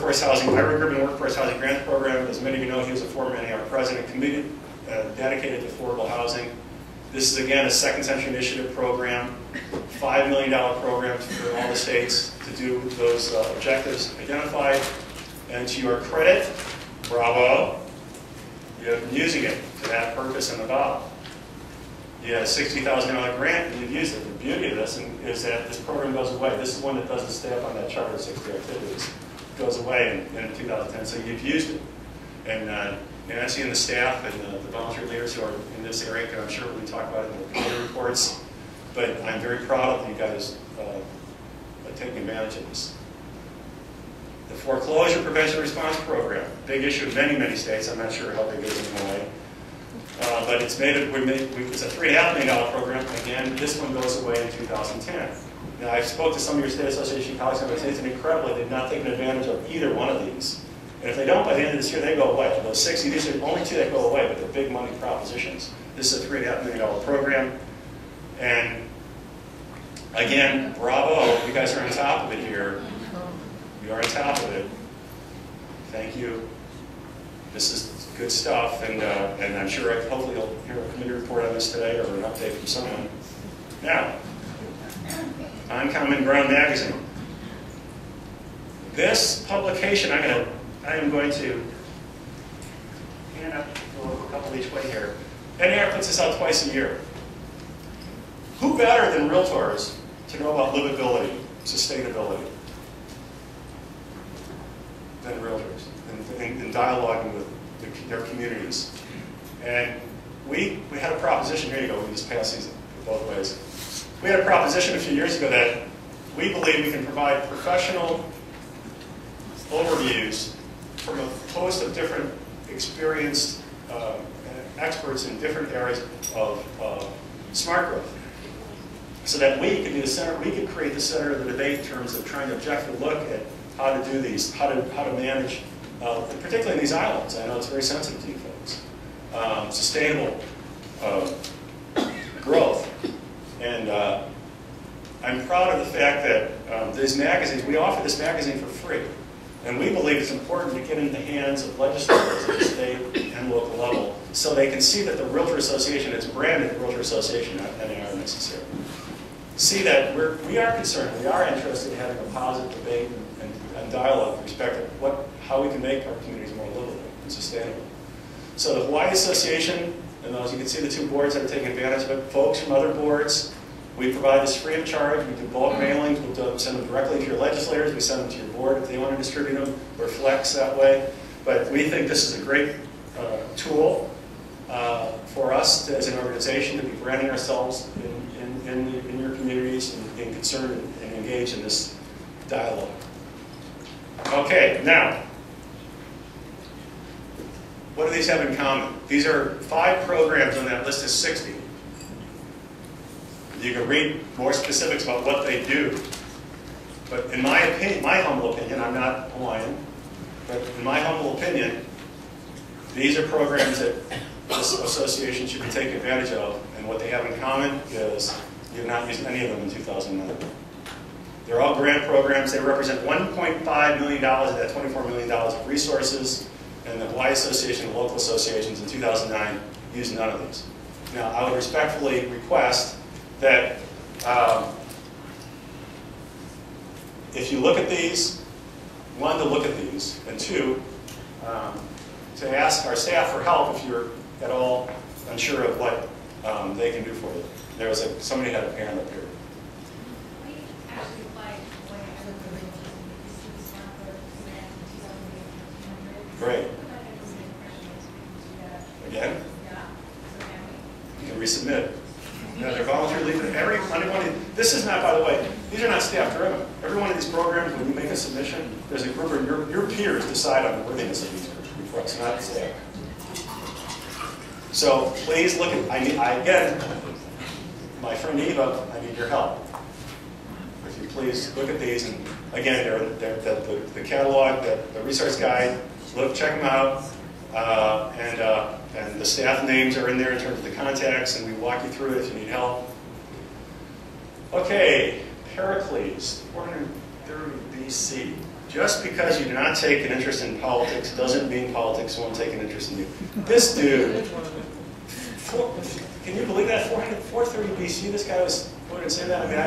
workforce housing, Ira Griffin Workforce Housing Grant Program. As many of you know, he was a former NAR president, committed, dedicated to affordable housing. This is, again, a second century initiative program, $5 million program for all the states to do those objectives identified. And to your credit, bravo, you have been using it to that purpose and above. You had a $60,000 grant and you've used it. The beauty of this is that this program goes away. This is one that doesn't stay up on that chart of 60 activities. It goes away in 2010, so you've used it. And Nancy and the staff and the volunteer leaders who are in this area, I'm sure we'll talk about it in the committee reports, but I'm very proud of you guys taking advantage of this. The Foreclosure Prevention Response Program, big issue in many, many states. I'm not sure how big it is in Hawaii. But it's it's a $3.5 million program. Again, this one goes away in 2010. Now, I spoke to some of your state association colleagues, and I would say it's incredible they've not taken advantage of either one of these. And if they don't, by the end of this year, they go away. Those 60, these are only 2 that go away, but they're big money propositions. This is a $3.5 million program. And again, bravo, you guys are on top of it here. You are on top of it. Thank you. This is good stuff, and I'm sure hopefully you'll hear a committee report on this today or an update from someone. Now, Uncommon Ground Magazine. This publication, I am going to hand up a couple each way here. NAR puts this out twice a year. Who better than realtors to know about livability, sustainability, than realtors, and dialoguing with their communities? And we had a proposition, here you go, we just passed these both ways. We had a proposition a few years ago that we believe we can provide professional overviews from a host of different experienced experts in different areas of smart growth, so that we could be the center. We could create the center of the debate in terms of trying to objectively look at how to do these, how to manage, particularly in these islands. I know it's very sensitive to you folks. Sustainable growth, and I'm proud of the fact that these magazines. We offer this magazine for free. And we believe it's important to get into the hands of legislators at the state and local level so they can see that the Realtor Association, it's branded Realtor Association, not NAR necessarily. See that we are concerned, we are interested in having a positive debate and dialogue with respect to how we can make our communities more livable and sustainable. So the Hawaii Association, and those you can see the 2 boards that are taking advantage of it, folks from other boards, we provide this free of charge. We do bulk mailings. We'll send them directly to your legislators. We send them to your board if they want to distribute them, or flex that way. But we think this is a great tool for us as an organization to be branding ourselves in your communities and being concerned and engaged in this dialogue. Okay, now, what do these have in common? These are 5 programs on that list of 60. You can read more specifics about what they do. But in my opinion, my humble opinion, I'm not Hawaiian, but in my humble opinion, these are programs that this association should be taking advantage of. And what they have in common is you have not used any of them in 2009. They're all grant programs. They represent $1.5 million of that $24 million of resources. And the Hawaii Association and local associations in 2009 used none of these. Now, I would respectfully request that if you look at these, 1, to look at these, and 2, to ask our staff for help if you're at all unsure of what they can do for you. There was somebody had a hand up here. We actually applied when I lived in the Great. Great. Again? Yeah. You can resubmit. Yeah, they're volunteer leaving. This is not, by the way, these are not staff driven. Every one of these programs, when you make a submission, there's a group of your peers decide on the worthiness of these reports, not staff. So please look at, again, my friend Eva, I need your help. If you please look at these, and again, they're the catalog, the resource guide, check them out, and the staff names are in there in terms of the contacts, and we walk you through it if you need help. Okay, Pericles, 430 BC. Just because you do not take an interest in politics doesn't mean politics won't take an interest in you. This dude, can you believe that? 430 BC, this guy was going to say that? I mean,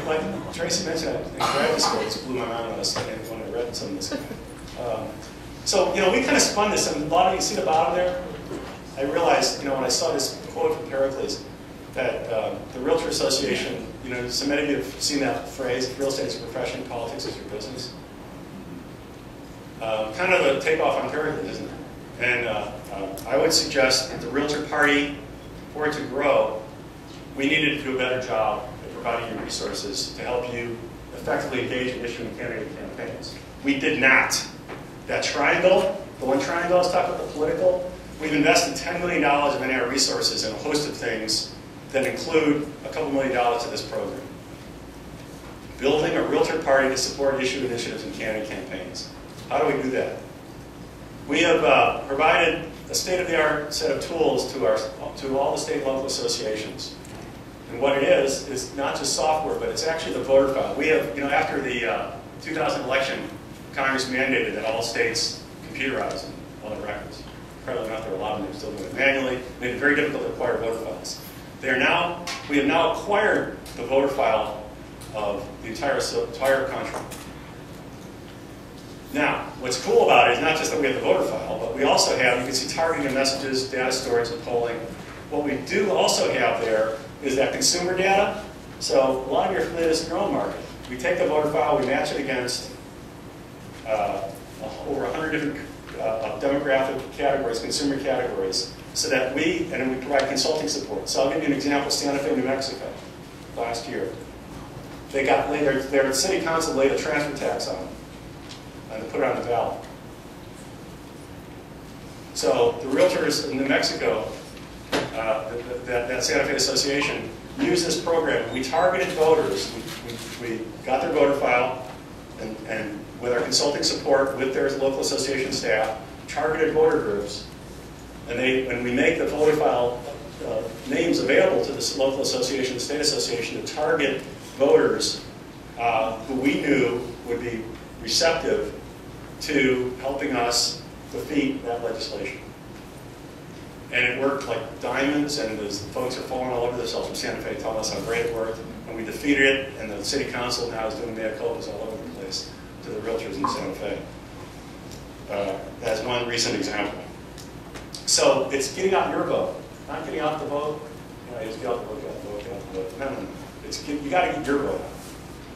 like Tracy mentioned, in graduate school, it blew my mind when I read some of this. So, you know, we kind of spun this, and a lot of you see the bottom there? I realized, you know, when I saw this quote from Pericles, that the Realtor Association, you know, so many of you have seen that phrase, if real estate is your profession, politics is your business. Kind of a takeoff on Pericles, isn't it? And I would suggest that the Realtor Party, for it to grow, we needed to do a better job at providing you resources to help you effectively engage in issuing candidate campaigns. We did not. That triangle, the one triangle I was talking about, the political, we've invested $10 million of NAR resources in a host of things that include a couple $1 million to this program. Building a Realtor Party to support issue initiatives and candidate campaigns. How do we do that? We have provided a state-of-the-art set of tools to all the state and local associations. And what it is not just software, but it's actually the voter file. We have, you know, after the 2000 election, Congress mandated that all states computerize all the records. Incredibly enough, there are a lot of them still doing it manually. Made it very difficult to acquire voter files. We have now acquired the voter file of the entire country. Now, what's cool about it is not just that we have the voter file, but we also have, you can see targeting of messages, data storage, and polling. What we do also have there is that consumer data. So a lot of you are familiar with this in your own market. We take the voter file, we match it against over 100 different demographic categories, consumer categories, so that we provide consulting support. So I'll give you an example. Santa Fe, New Mexico, last year. Their city council laid a transfer tax on them, and they put it on the ballot. So the realtors in New Mexico, that Santa Fe Association, used this program. We targeted voters. We got their voter file, and with our consulting support, with their local association staff, targeted voter groups. And when we make the voter file names available to the local association, the state association, to target voters who we knew would be receptive to helping us defeat that legislation. And it worked like diamonds, and the folks are falling all over themselves from Santa Fe telling us how great it worked. And we defeated it, and the city council now is doing mea culpas all over the place to the realtors in Santa Fe. As one recent example. So it's getting out your vote, not getting out the vote. You know, just get out the vote, get out the vote, get out the vote. No. You got to get your vote out.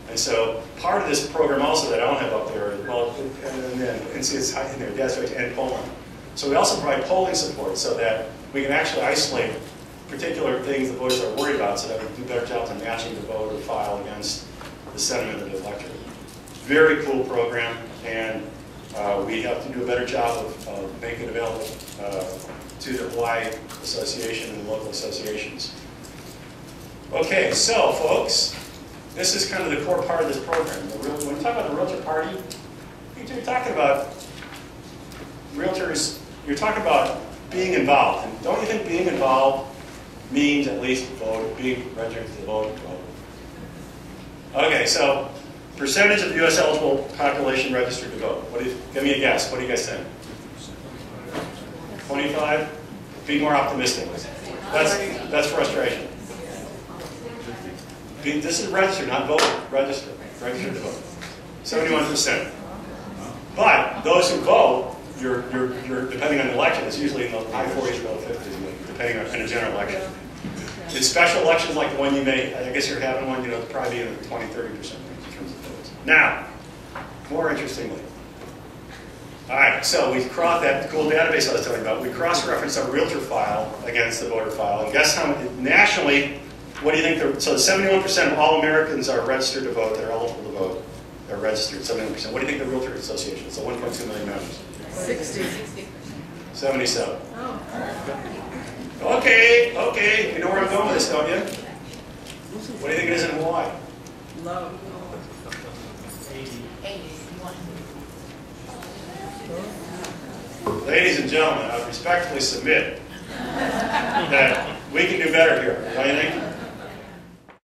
And so part of this program also that I don't have up there is, well, and then you can see it's in there, that's right, and polling. So we also provide polling support so that we can actually isolate particular things the voters are worried about so that we can do a better job of matching the voter file against the sentiment of the electorate. Very cool program, and we have to do a better job of making it available to the Hawaii Association and the local associations. Okay, so folks, this is kind of the core part of this program. When we talk about the Realtor Party, you're talking about realtors, you're talking about being involved. And don't you think being involved means at least vote, being registered to vote? Okay, so percentage of the U.S. eligible population registered to vote. Give me a guess. What do you guys think? 25? Be more optimistic. That's frustration. This is registered, not vote. Registered. Registered to vote. 71%. But those who vote, you're depending on the election, it's usually in the high 40s or low 50s, depending on a general election. In special elections like the one you may, I guess you're having one, it'll probably be in the 20-30% range in terms of votes. Now, more interestingly, all right, so we crossed that cool database I was telling you about. We cross-referenced our realtor file against the voter file, and guess how many, nationally, what do you think? So 71% of all Americans are registered to vote. They're eligible to vote. They're registered, 71%. What do you think the Realtor Association is? So 1.2 million members. 60. 77. Oh. Okay. You know where I'm going with this, don't you? What do you think it is in Hawaii? Low. 80. Ladies and gentlemen, I respectfully submit that we can do better here. Don't you think?